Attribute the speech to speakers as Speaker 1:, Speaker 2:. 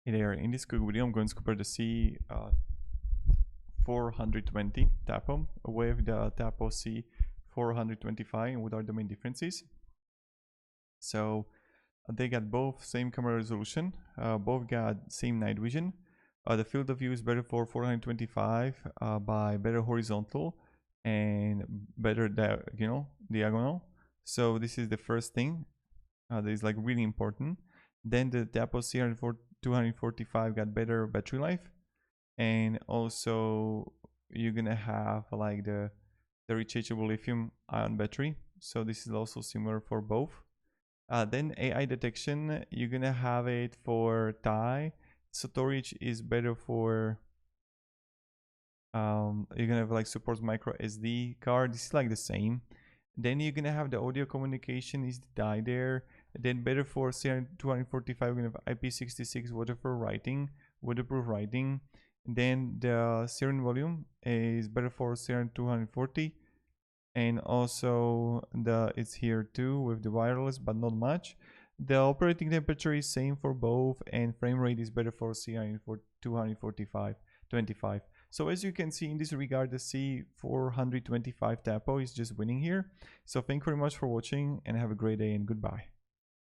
Speaker 1: Hey there, in this quick video I'm going to compare the C420 Tapo with the Tapo C425 and what are the main differences. So they got both same camera resolution, both got same night vision. The field of view is better for 425 by better horizontal and better diagonal. So this is the first thing that is like really important. Then the Tapo C245 got better battery life, and also you're gonna have like the rechargeable lithium ion battery, so this is also similar for both. Then AI detection, you're gonna have it for TI. Storage is better for you're gonna have like supports micro SD card. This is like the same. Then you're gonna have the audio communication is the die there. Then better for CR245, we're gonna have IP66 waterproof writing. Then the serial volume is better for CR240, and also it's here too with the wireless, but not much. The operating temperature is same for both, and frame rate is better for CR245 25. So as you can see in this regard, the C425 Tapo is just winning here. So thank you very much for watching and have a great day and goodbye.